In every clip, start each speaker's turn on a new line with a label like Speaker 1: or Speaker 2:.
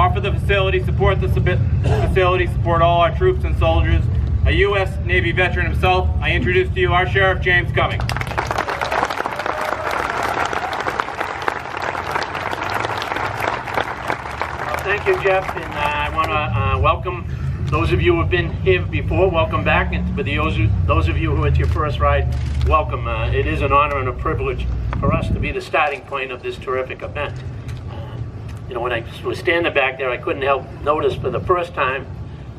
Speaker 1: offer the facility, support the facility, support all our troops and soldiers. A U.S. Navy veteran himself, I introduce to you our Sheriff James Cummings.
Speaker 2: Thank you, Jeff, and I want to welcome those of you who have been here before. Welcome back, and for those of you who it's your first ride, welcome. It is an honor and a privilege for us to be the starting point of this terrific event. You know, when I was standing back there, I couldn't help notice for the first time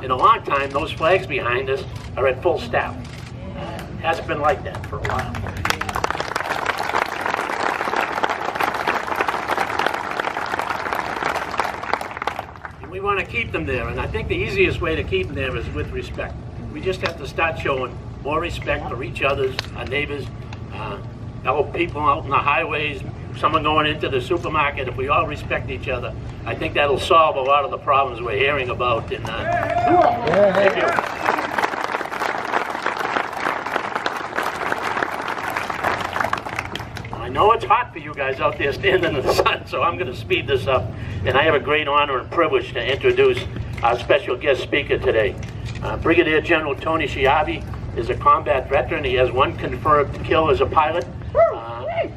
Speaker 2: in a long time, those flags behind us are at full staff. It hasn't been like that for a while. We want to keep them there, and I think the easiest way to keep them there is with respect. We just have to start showing more respect for each other, our neighbors, fellow people out on the highways, someone going into the supermarket. If we all respect each other, I think that'll solve a lot of the problems we're hearing about. Thank you. I know it's hot for you guys out there standing in the sun, so I'm going to speed this up. And I have a great honor and privilege to introduce our special guest speaker today. Brigadier General Tony Schiavi is a combat veteran. He has one confirmed kill as a pilot.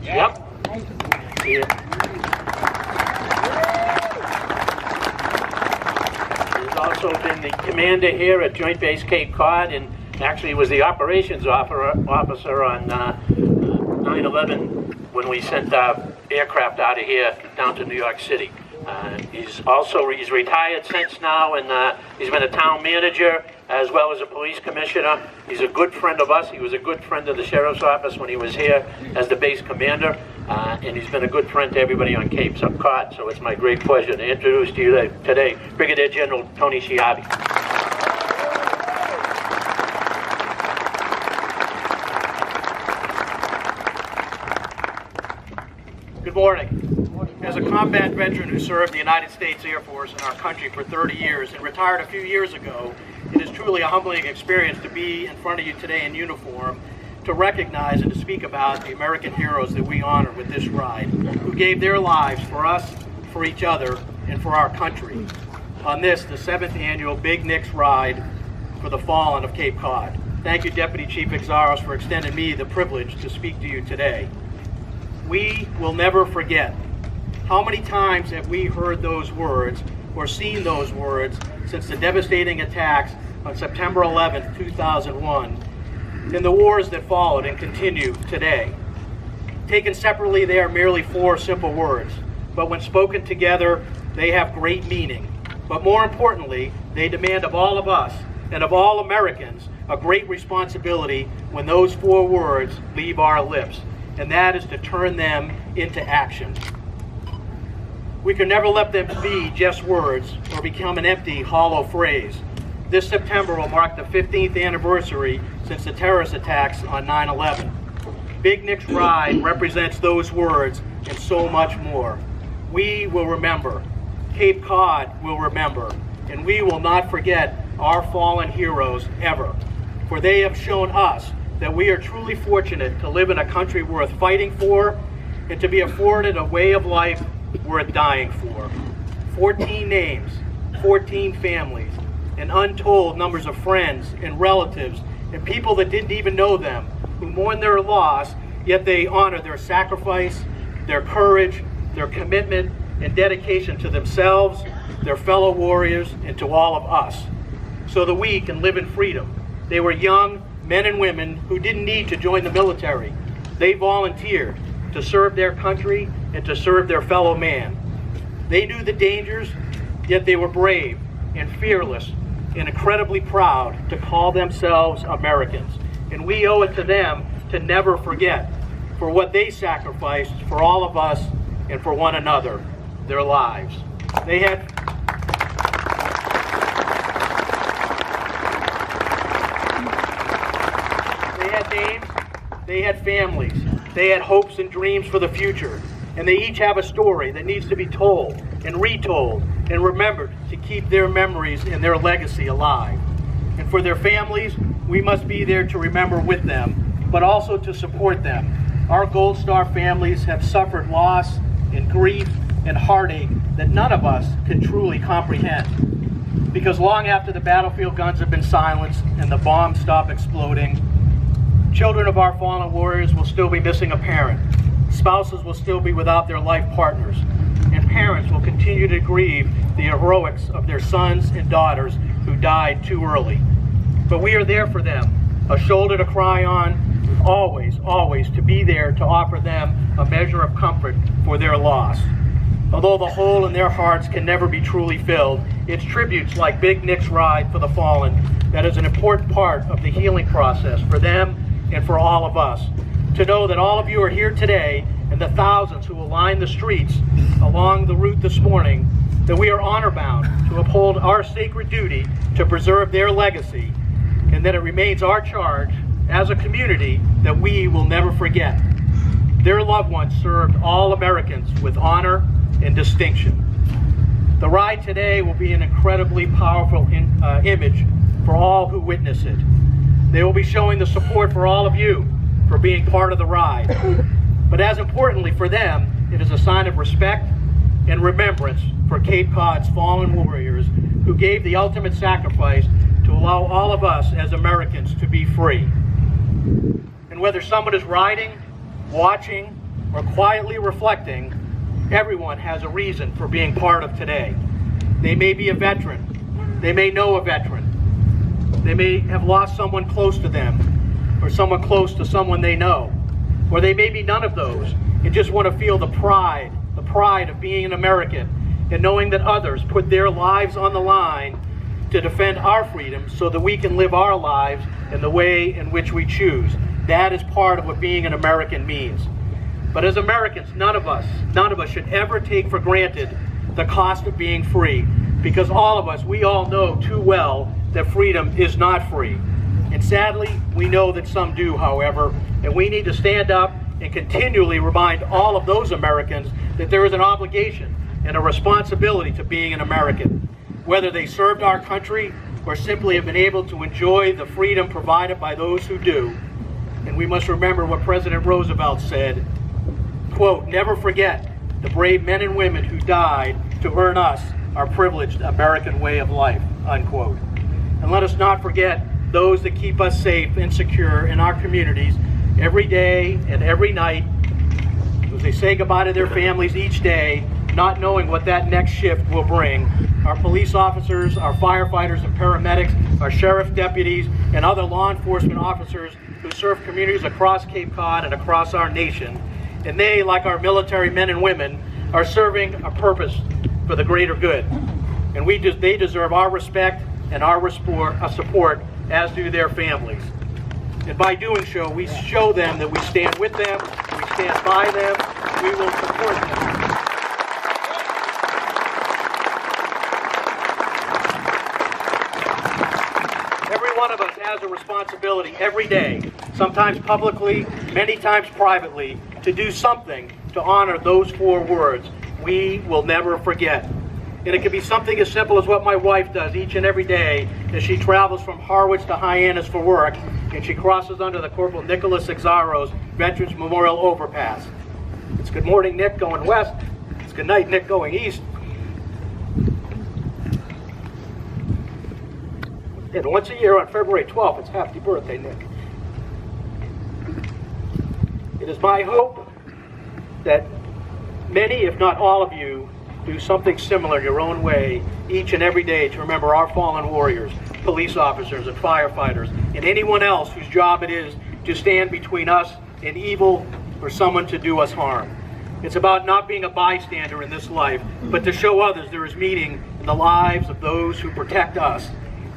Speaker 2: Yep. He's also been the commander here at Joint Base Cape Cod, and actually was the operations officer on 9/11 when we sent our aircraft out of here down to New York City. He's retired since now, and he's been a town manager as well as a police commissioner. He's a good friend of us. He was a good friend of the sheriff's office when he was here as the base commander, and he's been a good friend to everybody on Cape Cod. So it's my great pleasure to introduce to you today Brigadier General Tony Schiavi.
Speaker 3: Good morning. As a combat veteran who served the United States Air Force in our country for 30 years and retired a few years ago, it is truly a humbling experience to be in front of you today in uniform, to recognize and to speak about the American heroes that we honor with this ride, who gave their lives for us, for each other, and for our country. On this, the 7th annual Big Nicks Ride for the Fallen of Cape Cod. Thank you, Deputy Chief Exaros, for extending me the privilege to speak to you today. We will never forget. How many times have we heard those words or seen those words since the devastating attacks on September 11th, 2001, and the wars that followed and continue today? Taken separately, they are merely 4 simple words, but when spoken together, they have great meaning. But more importantly, they demand of all of us and of all Americans a great responsibility when those 4 words leave our lips, and that is to turn them into action. We can never let them be just words or become an empty, hollow phrase. This September will mark the 15th anniversary since the terrorist attacks on 9/11. Big Nicks Ride represents those words and so much more. We will remember. Cape Cod will remember. And we will not forget our fallen heroes ever. For they have shown us that we are truly fortunate to live in a country worth fighting for and to be afforded a way of life worth dying for. 14 names, 14 families, and untold numbers of friends and relatives and people that didn't even know them who mourn their loss, yet they honor their sacrifice, their courage, their commitment, and dedication to themselves, their fellow warriors, and to all of us, so that we can live in freedom. They were young men and women who didn't need to join the military. They volunteered to serve their country and to serve their fellow man. They knew the dangers, yet they were brave and fearless and incredibly proud to call themselves Americans. And we owe it to them to never forget for what they sacrificed for all of us and for one another, their lives. They had names, they had families, they had hopes and dreams for the future, and they each have a story that needs to be told and retold and remembered to keep their memories and their legacy alive. And for their families, we must be there to remember with them, but also to support them. Our Gold Star families have suffered loss and grief and heartache that none of us can truly comprehend. Because long after the battlefield guns have been silenced and the bombs stop exploding, children of our fallen warriors will still be missing a parent. Spouses will still be without their life partners. And parents will continue to grieve the heroics of their sons and daughters who died too early. But we are there for them, a shoulder to cry on, always, always to be there to offer them a measure of comfort for their loss. Although the hole in their hearts can never be truly filled, it's tributes like Big Nick's Ride for the Fallen that is an important part of the healing process for them and for all of us. To know that all of you are here today and the thousands who will line the streets along the route this morning, that we are honor-bound to uphold our sacred duty to preserve their legacy, and that it remains our charge as a community that we will never forget. Their loved ones served all Americans with honor and distinction. The ride today will be an incredibly powerful image for all who witness it. They will be showing the support for all of you for being part of the ride. But as importantly for them, it is a sign of respect and remembrance for Cape Cod's fallen warriors who gave the ultimate sacrifice to allow all of us as Americans to be free. And whether someone is riding, watching, or quietly reflecting, everyone has a reason for being part of today. They may be a veteran. They may know a veteran. They may have lost someone close to them, or someone close to someone they know. Or they may be none of those and just want to feel the pride of being an American and knowing that others put their lives on the line to defend our freedom so that we can live our lives in the way in which we choose. That is part of what being an American means. But as Americans, none of us should ever take for granted the cost of being free, because all of us, we all know too well that freedom is not free. And sadly, we know that some do, however, and we need to stand up and continually remind all of those Americans that there is an obligation and a responsibility to being an American, whether they served our country or simply have been able to enjoy the freedom provided by those who do. And we must remember what President Roosevelt said, quote, "Never forget the brave men and women who died to earn us our privileged American way of life," unquote. And let us not forget those that keep us safe and secure in our communities every day and every night, as they say goodbye to their families each day, not knowing what that next shift will bring. Our police officers, our firefighters and paramedics, our sheriff deputies, and other law enforcement officers who serve communities across Cape Cod and across our nation. And they, like our military men and women, are serving a purpose for the greater good. And they deserve our respect and our support, as do their families. And by doing so, we show them that we stand with them, we stand by them, we will support them. Every one of us has a responsibility every day, sometimes publicly, many times privately, to do something to honor those four words: we will never forget. And it can be something as simple as what my wife does each and every day as she travels from Harwich to Hyannis for work, and she crosses under the Corporal Nicholas Exaro's Veterans Memorial Overpass. It's good morning, Nick, going west. It's good night, Nick, going east. And once a year on February 12th, it's happy birthday, Nick. It is my hope that many, if not all of you, do something similar in your own way each and every day to remember our fallen warriors, police officers and firefighters, and anyone else whose job it is to stand between us and evil or someone to do us harm. It's about not being a bystander in this life, but to show others there is meaning in the lives of those who protect us,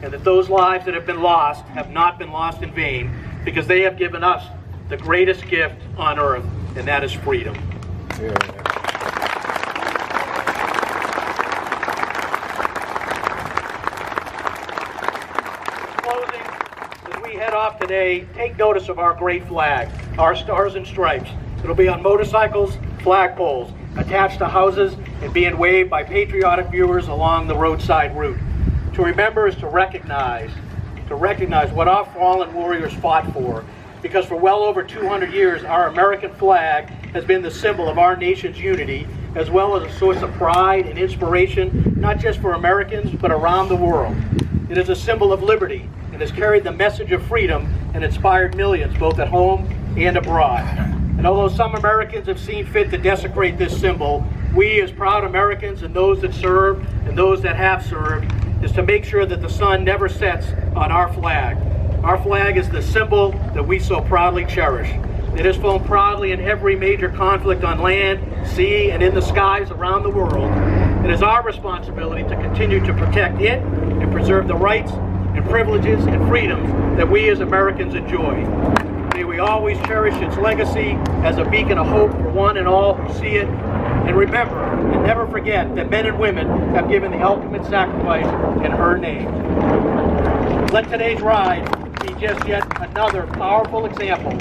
Speaker 3: and that those lives that have been lost have not been lost in vain, because they have given us the greatest gift on earth, and that is freedom.
Speaker 4: Yeah.
Speaker 3: Off today, take notice of our great flag, our stars and stripes. It'll be on motorcycles, flagpoles, attached to houses, and being waved by patriotic viewers along the roadside route. To remember is to recognize what our fallen warriors fought for, because for well over 200 years, our American flag has been the symbol of our nation's unity, as well as a source of pride and inspiration, not just for Americans, but around the world. It is a symbol of liberty and has carried the message of freedom and inspired millions, both at home and abroad. And although some Americans have seen fit to desecrate this symbol, we as proud Americans and those that serve and those that have served is to make sure that the sun never sets on our flag. Our flag is the symbol that we so proudly cherish. It has flown proudly in every major conflict on land, sea, and in the skies around the world. It is our responsibility to continue to protect it and preserve the rights and privileges and freedoms that we as Americans enjoy. May we always cherish its legacy as a beacon of hope for one and all who see it. And remember and never forget that men and women have given the ultimate sacrifice in her name. Let today's ride be just yet another powerful example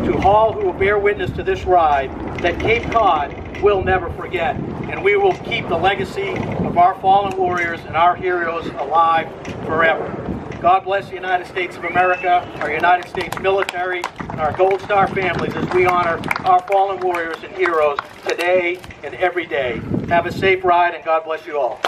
Speaker 3: to all who will bear witness to this ride that Cape Cod will never forget. And we will keep the legacy of our fallen warriors and our heroes alive forever. God bless the United States of America, our United States military, and our Gold Star families as we honor our fallen warriors and heroes today and every day. Have a safe ride, and God bless you all.